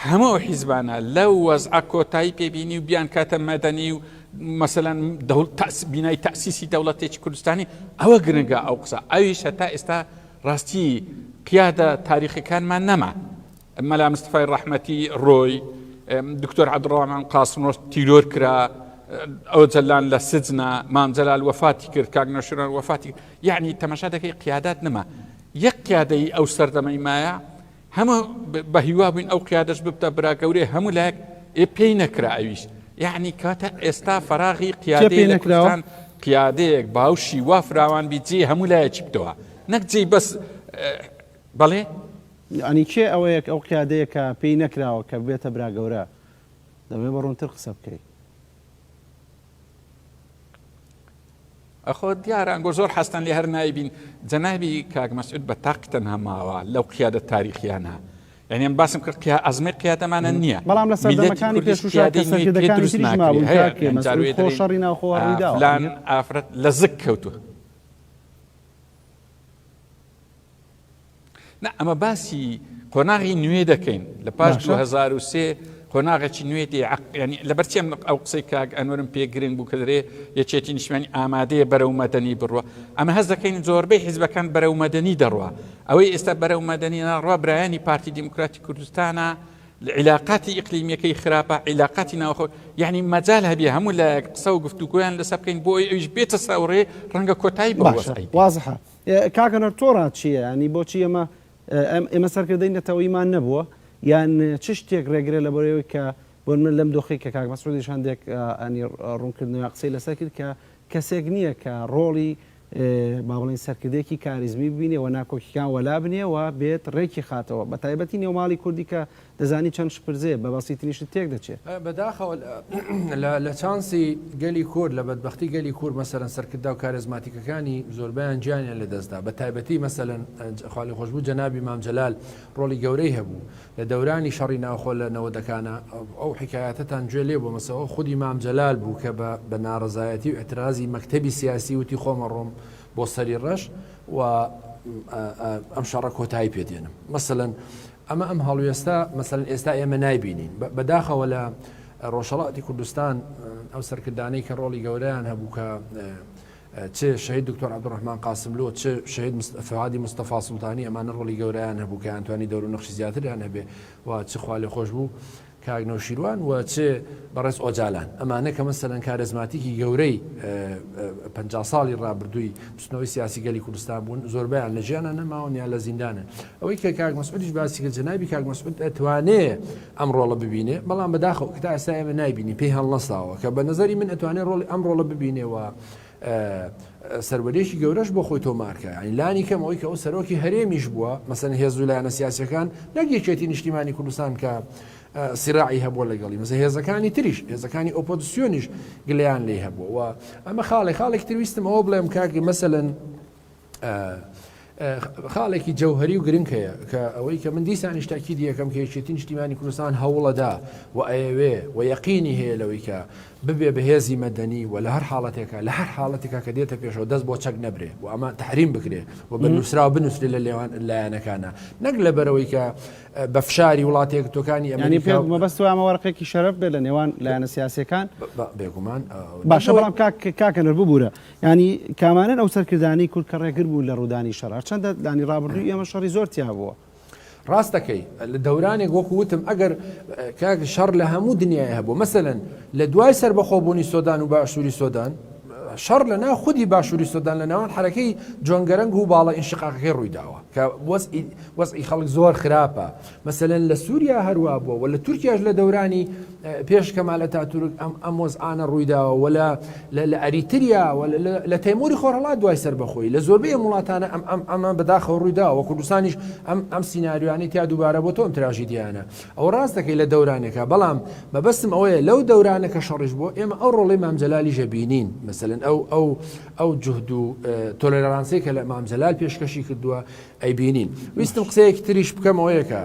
B: هەموو حیزبانە لەو وەزعە کۆتایی پێبینی و بیان کاتە مەدەنی و مثلا بینای تەسیسی دەوڵەتێکی کوردستانی ئەوە گرنگە ئەو قسە ئەویش هەتا ئێستا ڕاستی قیادە تاریخەکانمان نەما مەلا مستفای ڕەحمەتی ڕۆی دکتۆر عەبدوڕەحمان قاسمۆ تیرۆر کرا ئەو جەلان لە سجنە مام جەلال وەفاتی کرد کاک نەشیران وەفاتی یعنی تەماشا دەکەی قیادات نەما یەک قیادەی ئەو سەردەمەی مایە هەموو بە هیوا بووین ئەو قیادەش ببتە برا گەورەی هەموو لایەک پێی نەکرا ئەویش یعنی کاتە ئێستا فەراغی قیادەی لە کوردستان قیادەیەک باوشی وا فراوان بی جێ هەموو لایەکی بتەوە نەک جێی بەس بەڵێ
A: ینی کێ ئەوەیەک ئەو قیادەیە کە پێی نەکراوە کە بێتە برا گەورە دەبێ بەڕوونتر قسە بکەیت
B: ئەخۆ دیاران زۆر حەستان لێ هەر نایبین جەنابی کاک مەسعود بە تاق تەنها ماوە لەو قیادە تاریخیانە یعنی ئەم باسم کرد ئەزمەی قیادەمانە نییە
A: بەڵام لە سەردەمەکانی پێشوشەڕی
B: ناوخۆوەڵان ئافرەت لە زک کەوتووە ئەمە باسی قۆناغی نوێ دەکەین لە پاش 2003 قۆناغێکی نوێ ینی لەبەرچێم ئەو قسەی کاک ئەنوەرم پێگرنگ بوو کە دەرێ یەکێتی نیشتیمانی ئامادەیە بەرەو مەدەنی بڕوە ئەمە هەز دەکەین زۆربەی حیزبەکان بەرەو مەدەنی دەڕوە ئەوەی ئێستا بەرەو مەدەنی ناڕوا برایانی پارتی دیموکراتی کوردستانە علاقاتی ئیقلیمیەکەی خراپە علاقاتی ناوخۆ یعنی مەجال هەبێ هەموو لە قسە و گفتوگویان لەسەر بکەین بۆ ئەویش بێتە ساوڕێ ڕەنگە کۆتایی بەوەسەی
A: وازحە کاکەنەر تۆڕات چییە ینی بۆچی ئێمە سەرکردەی نەتەوەیمان نەبووە یان چ شتێک ڕێگرێت لە بەرەوەی کە بۆ من لەم دۆخی کە کاک مەسعودیش هەندێک ئەنی ڕوونکردنەوە قسەی لەسەر کرد کە کەسێک نییە کە ڕۆڵی با بڵین سەرکردێکی کاریزمی ببینێ و ناکۆکیەکان وەلا بنێ و بێت ڕێکی خاتەوە بە تایبەتی نێوماڵی کوردی کە دەزانی چەند شپرزێ بە بەسیتنیشت تێک دەچێت
C: بەداخەوە لە چانسی گەلی کورد لە بەدبەختی گەلی کورد مەسەرەن سەرکردا و کارێزماتیکەکانی زۆربیان گیانیان لەدەستدا بە تایبەتی مەسەلەن خاڵی خۆشببوو جەنابی مام جەلال ڕۆڵی گەورەی هەبوو لە دەورانی شەڕی ناوخۆ لە نەوەدەکانە ئەو حکایەتتان گوێ لێ بۆ مەسەوە خودی مام جەلال بوو کە بە ناڕزایەتی و ئەترازی مەکتەبی سیاسی وتی خۆمە ڕۆم بۆ سەری ڕەش و ئەم شەڕە کۆتایی پێدێنم مەسەلەن ئەمە ئەم هەڵوێستا مەسەلەن ئێستا ئێمە نایبینین بەداخەوە لە ڕۆژهەڵاتی کوردستان ئەو سەرکردانەی کە ڕۆڵی گەورەیان هەبوو کە چ شهید دکتۆر عەبدوڕەحمان قاسملۆ چ شهید فەهادی مستەفا سوڵتانی ئەمانە ڕۆڵی گەورەیان هەبوو کە ئەتوانی دەور و نەخشی زیاتریان هەبێ و چ خوا لێ خۆش بوو کاک نەوشیروان و چ بەڕێز ئۆجالان ئەمانە کە مەسەلەن کارێزماتیکی گەورەی 50 ساڵی ڕابردووی بچنەوەی سیاسی گەلی کوردستان بوون زۆربیان لە ژیانە نەماون یا لە زیندانن ئەوەی کە کاک مەسعودیش باسی کرد جەنابی کاک مەسعود ئەتوانێ ئەم ڕۆڵە ببینێ بەڵام بەداخەوە کە تا ئێستا ئێمە نایبینی پێی هەڵنەساوە کە بە نەزەری من ئەتوانێت ڕۆڵی ئەم ڕۆڵە ببینێەوە سەربەرێکی گەورەش بۆ خۆی تۆمارکە ینی لانی کەم ئەوەی کە ئەو سەرۆکی هەرێمیش بووە مەسەن هێز و لایەنە سیاسیەکان نەک یەکێتی نیشتیمانی کوردستان کە سراعی هەبووە لەگەڵی مەسە هێزەکانی تریش هێزەکانی ئۆپۆزیسیۆنیش گلیان لێ هەبووە و ئەمە خاڵێک ترویستم ئەوە بڵێم کاکی مەسەلەن خاڵێکی جەوهری و گرنگ هەیە کە ئەوەی کە من دیسانیش تاکیدی یەکەم کە یەکێتی نیشتیمانی کوردستان هەوڵەدا و ئەیەوێ و یەقینی هەیە لەوەی کە ببێ بەهێزی مەدەنی و لە هەر حاڵەتێکە لە هەر حاڵەتێکە کە دێتە پێشەوە دەست بۆ چەک نەبرێ و ئەمە تحریم بکرێ و بە نووسرا بنووسێ لە لێوان لایەنەکانە نەک لەبەرەوەی کە بە فشاری وڵاتێک تۆکانی
A: ئەمەنی پێ مەبەست ئەمە وەرقێکی شەرەف بێ لە نێوان لایەنە سیاسیەکان
C: بێگومان
A: باشە بەڵام کاکەنەر ببوورە ینی کامانن ئەو سەرکردانی کورد کە ڕێگر بوو لە ڕوودانی شەڕ چەندە دانی ڕابردووی ئێمە شەڕی زۆر تیا بووە
C: ڕاستەکەی لە دەورانێک وەکو وتم ئەگەر کاک شەڕ لە هەموو دنیای هەبوو مەسەلەن لە دوای سەربەخۆبوونی سۆدان و باشووری سۆدان شەڕ لە ناو خودی باشووری سۆدان لە ناوان حرەکەی جۆنگەرەنگ و باڵە ئینشقاقەکەی ڕوویداوە کە وەزئی خەڵک زۆر خراپە مەسەلەن لە سووریا هەروە بووە و لە تورکیاش لە دەورانی پێش کەمال ئەتاتورک ئەم وەزعانە ڕوویداوە و لە ئەریتریا لە تەیموری خۆرهەڵات دوای سەربەخۆی لە زۆربەی وڵاتانە ئەمە بەداخەوە ڕوویداوە کوردستانیش ئەم سیناریوانی تیا دووبارە بۆ تۆم تراژیدیانە ئەو ڕاستەکەی لە دەورانێکە بەڵام مەبەستم ئەوەیە لەو دەورانەکە شەڕیش بووە ئێمە ئەو ڕۆڵی مام جەلالی ژەبینین مەسەلەن ئەو جوهد و تۆلێرانسی کە لە مام جەلال پێشکەشی کردووە ئەیبینین ویستم قسەیەکی تریش بکەمەوەیەکە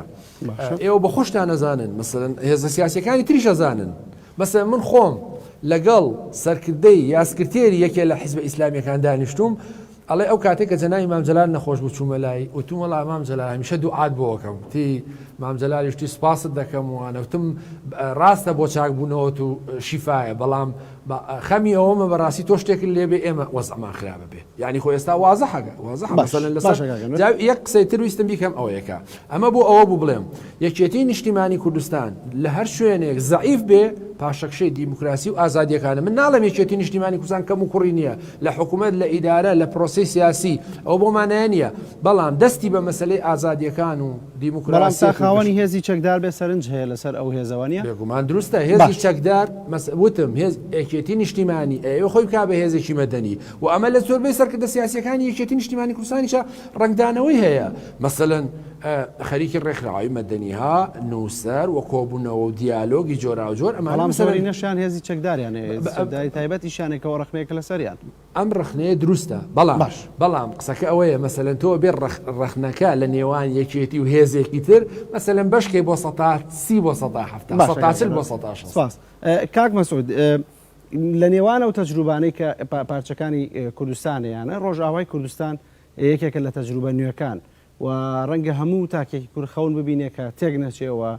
C: ئێوە بە خۆشتان نەزانن مەسەلەن هێزە سیاسیەکانی تریش ئەزانن مەسەلەن من خۆم لەگەڵ سەرکردەی یاسکرتێری یەکێ لە حیزبە ئیسلامیەکان دانیشتوم ئەڵێ ئەو کاتێک کە جەنابی مام جەلال نەخۆش بوو چوومە لای وتم وەڵا مام جەلال هەمیشە دوعات بۆکەم تی مام جەلالیشتی سپاست دەکەم وانەوتم ڕاستە بۆ چاکبوونەوە و شیفاایە بەڵام خەمی ئەوەمە بەڕاستی تۆ شتێکن لێبێ ئێمە وەزعمان خراپە بێ یعنی خۆ ئێستا وازە یەک قسەی تر ویستم بیکەم ئەوەیەکە ئەمە بۆ ئەوە بوو بڵێم یەکێتی نیشتیمانی کوردستان لە هەر شوێنێک زەعیف بێ پاشەکشەی دیموکراسی و ئازادیەکانە من ناڵم یەکێتی نیشتیمانی کوردستان کەم و کوڕی نییە لە حکوومەت لە ئیدارە لە پرۆسی سیاسی ئەو بۆمانایە نییە بەڵام دەستی بە مەسلەی ئازادیەکان و دیموکراسی
A: خاوەنی هێزی چەکدار بێ سەرنج هەیە لەسەر ئەو هێزەوانیە
C: بێگومان دروستە هێزی چەکدار وتم یەکێتی نیشتیمانی ئەوە خۆی کا بە هێزێکی مەدەنی و ئەمە لە زۆربەی سەرکردە سیاسیەکانی یەکێتی نیشتیمانی کوردستانیشە ڕنگدانەوەی هەیە مەسەلەن خەریکی ڕێکخراوی مەدەنیها نووسەر و کۆبوونەوە و دیالۆگی جۆرا و جۆر ئەمە
A: سەری نەشان هێزی چەکداریان تایبەتی شانێکەوە ڕخنەیەکە لە سەریان
C: ئەم ڕخنەیە دروستە بەڵام قسەکە ئەوەیە مەسەلەن تۆ بێ ڕخنەکە لە نێوان یەکێتی و هێزێکی تر مەسەلەن بەشکەی بۆ 30 بۆ 170 بۆ 100
A: کاک مەسعود لە نێوان ئەو تەجروبانەی کە پارچەکانی کوردستانیانە ڕۆژئاوای کوردستان یەکێکە لە تەجروبە نوێەکان و ڕەنگە هەموو تاکێکی کورد خەون ببینێ کە تێک نەچێەوە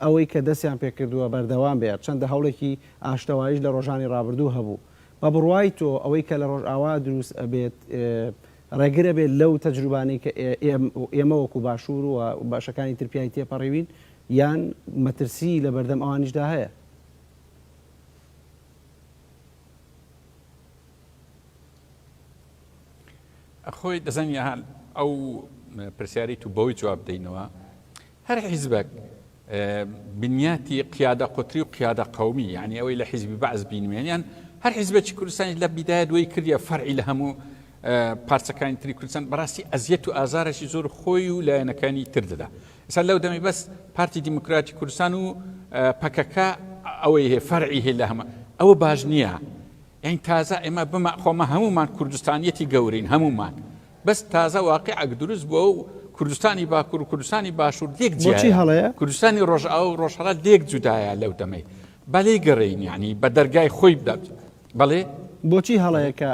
A: ئەوەی کە دەستیان پێکردووە بەردەوام بێت چەندە هەوڵێکی ئاشتەواییش لە ڕۆژانی ڕابردوو هەبوو بە بڕوای تۆ ئەوەی کە لە ڕۆژئاوا دروست ئەبێت ڕێگرە بێت لەو تەجروبانەی کە ئێمە وەکو باشوور و باشەکانی ترپیایی تێپەڕێوین یان مەترسی لە بەردەم ئەوانیشدا هەیە؟
B: خۆی دەزانانی ئەو پرسیاری تو بەوەی جواب دەینەوە هەر حیزبێک بنیاتی قیادە قوتری و قیادە قومی یعنی ئەوەی لە حیزبی بەعز بینوێنیان هەر حیزبێکی کوردستانی لە بیدایە دوای کردیە فەرعی لە هەموو پارچەکانی تری کوردستان بەڕاستی ئەزیەت و ئازارێکی زۆر خۆی و لایەنەکانی تر دەدا. ئێستا لەو دەمەی بەس پارتی دیموکراتی کوردستان و پەکەکە ئەوەی هەیە فەرعی هەیە لە هەمە ئەوە باش نییە. یعنی تازە ئێمە خۆمە هەمومان کوردستانیەتی گەورین هەمومان بەس تازە واقعەک دروست بووە و کوردستانی باکوور و کوردستانی باشوور لێک جیایە کوردستانی ڕۆژئاوا و ڕۆژهەڵات لێک جودایە لەو دەمەی بەلێ گەڕین یعنی بە دەرگای خۆی بدات بەڵێ
A: بۆچی هەڵەیە کە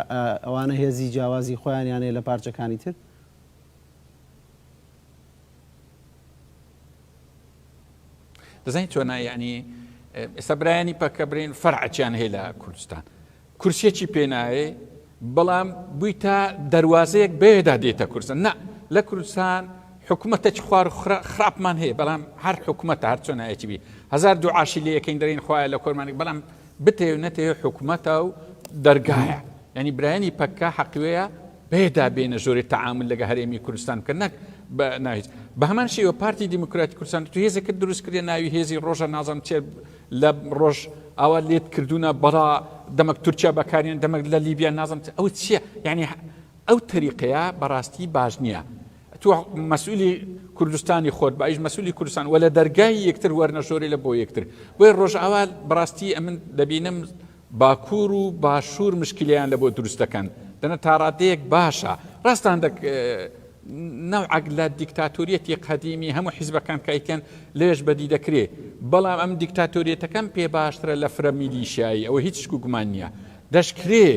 A: ئەوانە هێزی جیاوازی خۆیانیانەیە لە پارچەکانی تر؟
B: دەزانیت چۆنە یعنی ئێستا برایانی پەکە برین فەرعەکیان هەیە لە کوردستان کورسێکی پێنایە بەڵام بوویتە دەواازەیەک بێدا دێتە کوردستان نه لە کوردستان حکوومەتە خوار خراپمان هەیە بەڵام هەر حکوومەتە هەر چۆنایەتی بی هزار دوعاشی لە یەکەین دەرین خوایە لە کۆرمانی بەڵام بتێ نەتەوێ حکوومەتە و دەرگایە ینی برایانی پەکە حەقوەیە بێدا بێنە ژۆری تەعامل لەگە هەرێمی کوردستان کە نەک ناویت بە هەمان شێوە پارتی دیموکراتی کوردستان تو هێزێکت دروست کردێ ناوی هێزی ڕۆژە نازانم چێ لە ڕۆژ ئەوە لێت کردوونە بەڵا دەمەک تورکیا بەکارێن دەمەک لە لیبیا نازانم ئەو چییە یعنی ئەو تەریقەیە بەڕاستی باش نییە تو مەسئولی کوردستانی خۆت باش مەسئولی کوردستان وە لە دەرگای یەکتر وەرنە ژۆری لە بۆ یەکتر بۆی ڕۆژ ئەوە بەڕاستی ئەمن دەبینم باکوور و باشوور مشکلیان لە بۆ دروست دەکەن دەنە تاڕادەیەک باشە ڕاستان نوعك لە دیکتاتۆریەتی قەدیمی هەموو حیزبەکان کایکەن لێش بەدی دەکرێت بەڵام ئەم دیکتاتۆریەتەکەم پێ باشترە لە فرە میلیشایی ئەوە هیچ گومان نییە دەشکرێ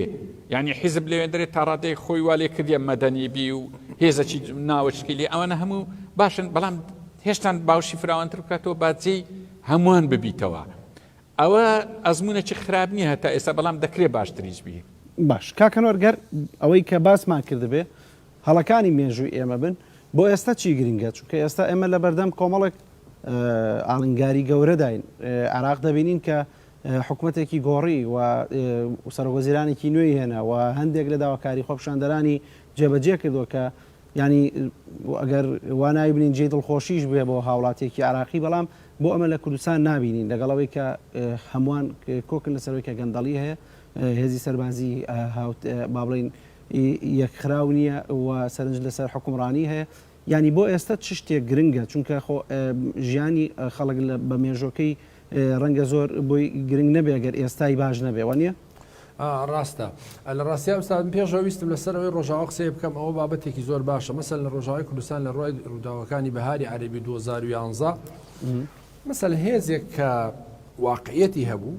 B: یعنی حیزب لەوێن دەرێت تا ڕادەی خۆی والێ کردیە مەدەنی بی و هێزەکی ناوەچکیلی ئەوەنە هەموو باشن بەڵام هێشتان باوشی فراوانتر بکاتەوە باجێی هەمووان ببیتەوە ئەوە ئەزمونێکی خراپ نییە هەتا ئێستا بەڵام دەکرێت باشتریش بی
A: باش کاکەنۆرگەر ئەوەی کە باسمان کردبێ هەڵەکانی مێژووی ئێمە بن بۆ ئێستا چی گرنگە چونکە ئێستا ئێمە لە بەردەم کۆمەڵێک ئاڵنگاری گەورە داین عراق دەبینین کە حکوومەتێکی گۆڕی و سەرۆکوەزیرانێکی نوێی هێنا و هەندێک لە داواکاری خۆپشاندەرانی جێبەجێ کردووە کە ینی ئەگەر وانای بنین جێ دڵخۆشیش بێ بۆ هاوڵاتێکی عراقی بەڵام بۆ ئەمە لە کوردستان نبینین لەگەڵەوەی کە هەمووان کۆکن لەسەرەوەی کە گەندەڵی هەیە هێزی سەربازی با بڵین یەکخراو نییە و سەرنج لەسەر حکومڕانی هەیە ینی بۆ ئێستا چ شتێک گرنگە چونکە ژیانی خەڵک بە مێژۆکەی ڕەنگە زۆر بۆی گرنگ نەبێ گەر ئێستای باش نەبێ وانە؟
C: ڕاستە لە ڕاستیا ئەستاد پێشەویستم لەسەرەوەی ڕۆژاوە قسەی بکەم ئەوە بابەتێکی زۆر باشە مەسەل لە ڕۆژاوی کوردستان لە ڕۆی ڕووداوەکانی بەهاری عەربی 2011 مەسەل هێزێک کە واقعەتی هەبوو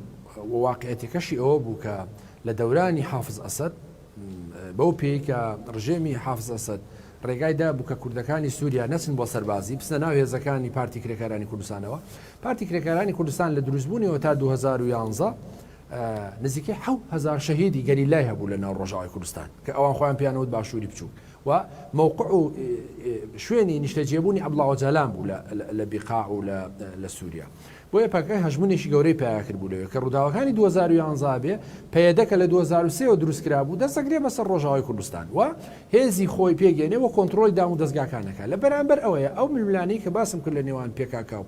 C: واقعەتەکەشی ئەوە بوو کە لە دەورانی حافز ئەسەد بەو پێی کە ڕژێمی حافز ئەسەد ڕێگایدا بوو کە کوردەکانی سووریا نەچن بۆ سەربازی بستە ناو هێزەکانی پارتی کرێکارانی کوردستانەوە پارتی کرێکارانی کوردستان لە دروستبوونیەوە تا 2011 نزیکەی 7,000 شەهیدی گەلیلای هەبوو لە ناو ڕۆژاوای کوردستان کە ئەوان خۆیان پیانەوت باشووری بچوو و موقع و شوێنی نیشتەجێبوونی عەبدوڵڵا ئۆجالان بوو لە بیقاع و لە سووریا بۆیە پەکەی هەژمونێکی گەورەی پیاکرد بوو لەوێ کە ڕووداوەکانی 2011 بێ پەیەدەکە لە 2023 دروستکرا بوو دەستەگرێ بەسەر ڕۆژاوای کوردستان و هێزی خۆی پێگەێنێەوە کۆنتڕۆلی دام و دەستگاکانەکە لە بەرامبەر ئەوەیە ئەو ململانی کە باسم کرد لە نێوان پێکاکە و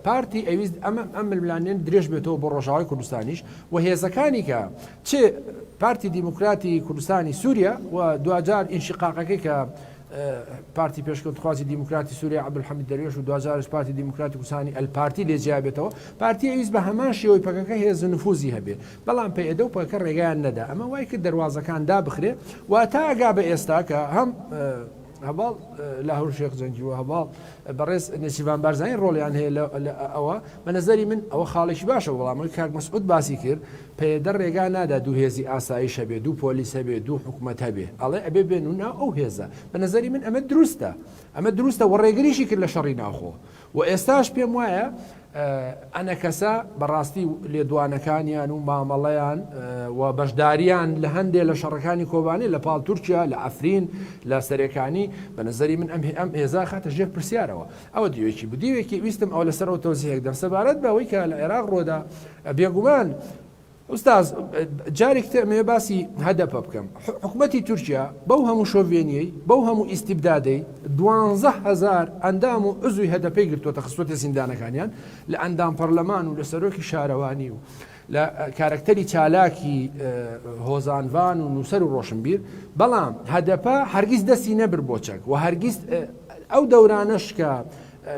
C: پارتی ئەویست ئەم ململانێن درێژ بێتەوە بۆ ڕۆژاوای کوردستانیش و هێزەکانی کە چێ پارتی دیموکراتی کوردستانی سووریا و دوجار ئینشقاقەکەی کە پارتی پێشکەوتخوازی دیموکراتی سووریا عەبدولحەمید دەروێش و دوجارش پارتی دیموکراتی کوردستانی ئەلپارتی لێجیابێتەوە پارتی ئەویست بە هەمان شێوەی پەکەکە هێز نفوزی هەبێ بەڵام پێئێدە و پەکە ڕێگەیان نەدا ئەمە وای کرد دەواازەکان دابخرێ و تا ئەگا بە ئێستا کە هەم هەباڵ لاهور شێخ جەنگی و هەباڵ بەڕێز نێچیروان بارزانانی ڕۆڵیان هەیە ئەوە بە نەزەری من ئەوە خاڵێکی باشە وەڵامی کاک مەسعود باسی کرد پێدە ڕێگا نادا دوو هێزی ئاسایش هەبێ دوو پۆلیس هەبێ دوو حکوومەت هەبێ ئەڵێ ئەبێ بێنونا ئەو هێزە بە نەزەری من ئەمە دروستە و ڕێگریشی کرد لە شەڕی ناوخۆ و ئێستاش پێم وایە ئەنە کەسە بەڕاستی لێدوانەکانیان و مامەڵەیان و بەشداریان لە هەندێک لە شەڕەکانی کۆبانی لە پاڵ تورکیا لە ئەفرین لە سەرەکانی بە نظری من ئەم هێزا خاتە ژێر پرسیارەوە ئەوە دیوێکی بودیوێکی ویستم ئەو لەسەرەوە تۆزیەک دەم سەبارەت بەوەی کە لە عێراق ڕۆدا بێگومان ئوستاز جارێک تەمێ باسی هەدەپە بکەم حکوومەتی تورکیا بەو هەموو شۆڤێنیەی بەو هەموو ئیسیبدادەی 12,000 ئەندام و ئزوی هەدەپەی گرتووەتە خستوەتە زیندانەکانیان لە ئەندام پەرلەمان و لە سەرۆکی شارەوانی و لە کارکتەری چالاکی هۆزانوان و نووسەر و ڕۆشنبیر بەڵام هەدەپە هەرگیز دەستی نەبر بۆ چەک و هەرگیز ئەو دەورانەش کە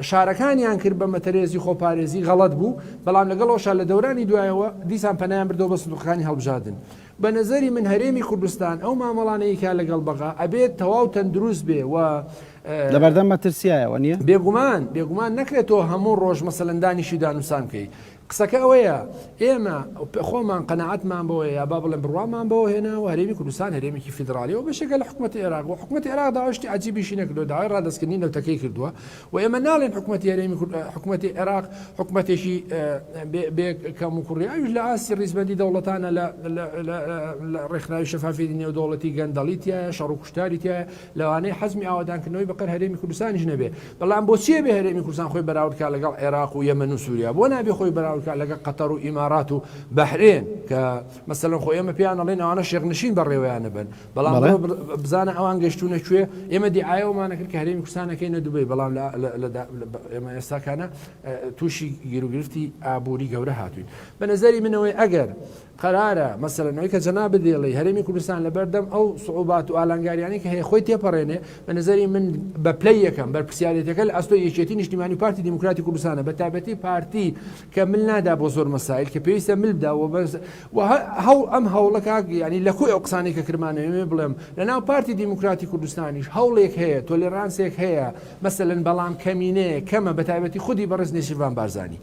C: شارەکانیان کرد بە مەتەرێزی خۆپارێزی غەڵەت بوو بەڵام لەگەڵەوەشا لە دەورانی دوایەوە دیسان پەنایان بردەوە بە سندوقەکانی هەڵبژاردن بە نەزەری من هەرێمی کوردستان ئەو مامەڵانەیەکا لەگەڵ بەغا ئەبێت تەواو تەندروست بێ و
A: لەبەردەم مەترسیایەوە نییە
C: بێگومان نەکرێتەوە هەموو ڕۆژ مەسەلەندانیشی دانووسان بکەیت قسەکە ئەوەیە ئێمە خۆمان قەنەعەتمان بەوەیە یا با بڵێن بڕوامان بەوە هێنا و هەرێمی کوردستان هەرێمێکی فیدراالیەوە بەشێکە لە حکوومەتی عێراق و حکوومەتی عێراق داواشتی عجیبیشی نەکردو داوای ڕادەستکردنی نەوتەکەی کردووە و ئێمە ناڵێن حکوومەتی هەرێمی حکوومەتی عێراق حکوومەتێکی کەم و کوڕیاویش لە ئاسی ڕیزبەندی دەوڵەتانە لە ڕێکخراوی شەفافیتی نێودەوڵەتی گەندەڵیتیە شەڕ و کوشتاریتیە لەوانەیە حەزمی ئاوادانکردنەوەی بەقەر هەرێمی کوردستانیش نەبێ بەڵام بۆچیە بێ هەرێمی کوردستان خۆی بەراوردکە لەگەڵ عێراق و یەمەن و سووریا بۆ نابێ خۆی بەراوردکە لەگەڵ قەتەر و ئیمارات و بەحرێن کە مەسەلەن خۆ ئێمە پێیان ئەڵێن ئەوانە شێخنشین بەڕێوەیانە بن بەڵام بزانە ئەوان گەشتونە کوێ ئێمە دیعایەوەمانە کرد کە هەرێمی کوردستانەکەینە دووبەی بەڵام ئێمە ئێستاکانە تووشی گیرروگرفتی ئابووری گەورە هاتوین بە نەزەری منەوەی ئەگەر قرارە مەسەلەنەوەی کە جەناب دێڵی هەرێمی کوردستان لەبەردەم ئەو سوعوبات و ئالانگاریانی کە هەیە خۆی تێپەڕێنێ بە نەزەری من بە پلەی یەکەم بەرپرسیارەتەکە لە ئەستۆ یەکێتی نیشتیمانی پارتی دیموکراتی کوردستانە بە تایبەتی پارتی کە مل نادا بۆ زۆر مەسائل کە پێویستە مل بداوە ئەم هەوڵەکە ینی لە خۆی ئەو قسانێک کە کرمانەوێ بڵێم لەناو پارتی دیموکراتی کوردستانیش هەوڵێک هەیە تۆلێرانسێک هەیە مەسەلەن بەڵام کەمینەیە کەمە بە تایبەتی خودی بەڕێز نێشیروان بارزانی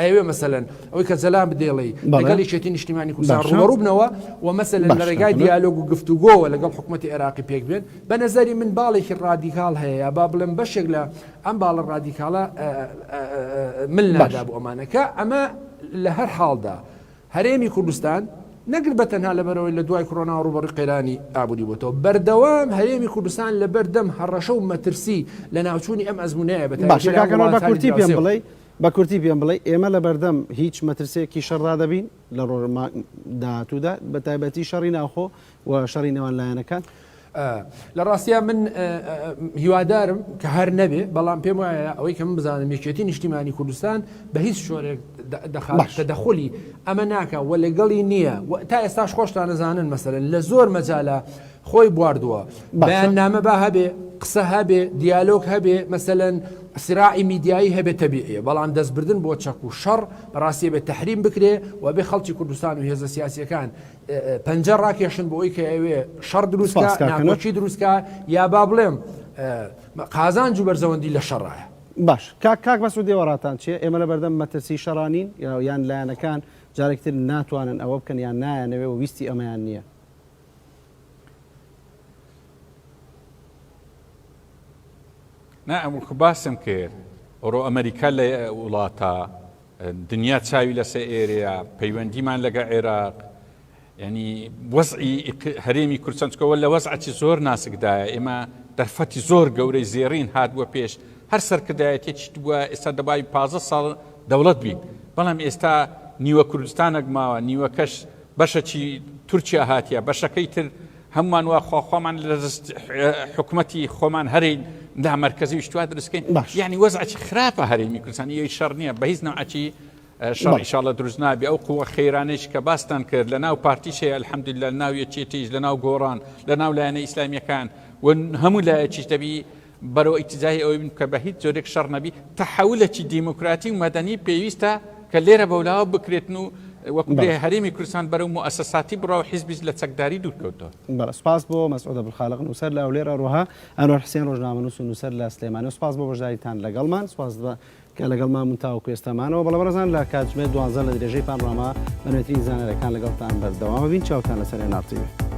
C: ئەوێ مەسەلەن ئەوەی کە جەلام بدێڵی لەگەڵ یەکێتی نیشتیمانی کوردستان ڕوبەڕووبنەوە و مەسەلەن لە ڕێگای دیالۆگ و گفتوگۆوە لەگەڵ حکوومەتی عێراقی پێک بێن بە نەزەری من باڵێکی ڕادیکاڵ هەیە یا با بڵێم بەشێک لە ئەم باڵە ڕادیکاڵە مل نادا بۆ ئەمانەکە ئەمە لە هەر حاڵدا هەرێمی کوردستان نەگر بە تەنها لەبەرەوەی لە دوای کۆڕۆنا ڕوبەڕووی قەیرانی ئابووری بۆتەوە بەردەوام هەرێمی کوردستان لە بەردەم هەڕەشە و مەترسی لە ناوچوونی ئەم ئەزمونەیە
A: بە کورتی پێم بڵێ ئێمە لە بەردەم هیچ مەترسێکی شەڕدا دەبین لە ڕۆژ داهاتوودا بە تایبەتی شەڕی ناوخۆ و شەڕی نێوان لایەنەکان
C: لە ڕاستیا من هیوادارم کە هەر نەبێ بەڵام پێم وایە ئەوەی کە من بزانم یەکێتی نیشتیمانی کوردستان بە هیچ شۆرێک تەدەخولی ئەمە ناکە و لەگەڵی نییە تا ئێستاش خۆشتان نەزانن مەسەلەن لە زۆر مەجالە خۆی بواردووە بەیاننامە با هەبێ قسە هەبێ دیالۆگ هەبێ مەسەلەن سراعی میدیایی هەبێت تەبیعیە بەڵام دەستبردن بۆ چەک و شەڕ بەڕاستی بێت تەحریم بکرێ و بێ خەڵکی کوردستان و هێزە سیاسیەکان پەنجە ڕاکێشن بۆ ئەوی کە ئەوێ شەڕ دروستکە ناکۆچی دروستکە یا با بڵێم قازان جوو بەرزەوەندی لە شەڕایە
A: باش کاک بەسوود دێوەڕاتان چیە ئێمە لە بەردەم مەترسی شەڕانین یان لایەنەکان جارێکتر ناتوانن ئەوە بکەن یان نایانەوێ و ویستی ئەمەیان نییە
B: ئەمکو باسم کرد ئەوڕۆ ئەمریکا لە وڵاتە دنیا چاوی لەسەر ئێرەیە پەیوەندیمان لەگە عێراق ینی وەزعی هەرێمی کوردستانکەوە لە وەزعی زۆر ناسکدایە ئێمە دەرفەتی زۆر گەورەی زێڕین هاتبووە پێش هەر سەرکردایەتێکی بووە ئێستا دەبای 15 ساڵ دەوڵەت بین بەڵام ئێستا نیوە کوردستانێک ماوە نیوەکەش بەشەکی تورکیا هاتیە بەشەکەی تر هەمومان وا خۆمان لە حکوومەتی خۆمان هەرین دا مرکزی وشتوا دروستکەین یعنی وەزعی خراپە هەرێمی کوردستان یەی شەڕ نییە بە هیچ نەوعی شەڕ ئینشاڵڵا دروست نابێ ئەو قووە خەیرانەیەش کە باستان کرد لە ناو پارتیشەیە الحەمدولillah لە ناو یەکێتیش لە ناو گۆڕان لە ناو لایەنە ئیسلامیەکان و هەموو لایەکیش دەبی بەرەوە ئیتیجاهی ئەوەی بن کە بە هیچ جۆرێک شەڕ نەبی تەحەولێکی دیموکراتی و مەدەنی پێویستە کە لێرە بەولاوە بکرێتن و وەکو هەرێمی کوردستان بەرەو مؤسساتی بڕاو حیزبی لە چەکداری دوورکەوتەوە.
A: بەڵێ سپاس بۆ مەسعود عەبدولخالق نووسەر لە ئەولێرە ڕۆها ئەنوەر حسێن ڕۆژنامەنووس و نووسەر لە سلێمانی و سپاس بۆ بەشداریتان لەگەڵمان سپاس کە لەگەڵمان تاوەکو ئێستامانەوە بەڵێ بەڕێزان لە کاتژمێر 12 لە درێژەی پانۆراما بە نوێترین زانەرەکان لەگەڵتان بەردەوام بین چاوتان لەسەر NRTV.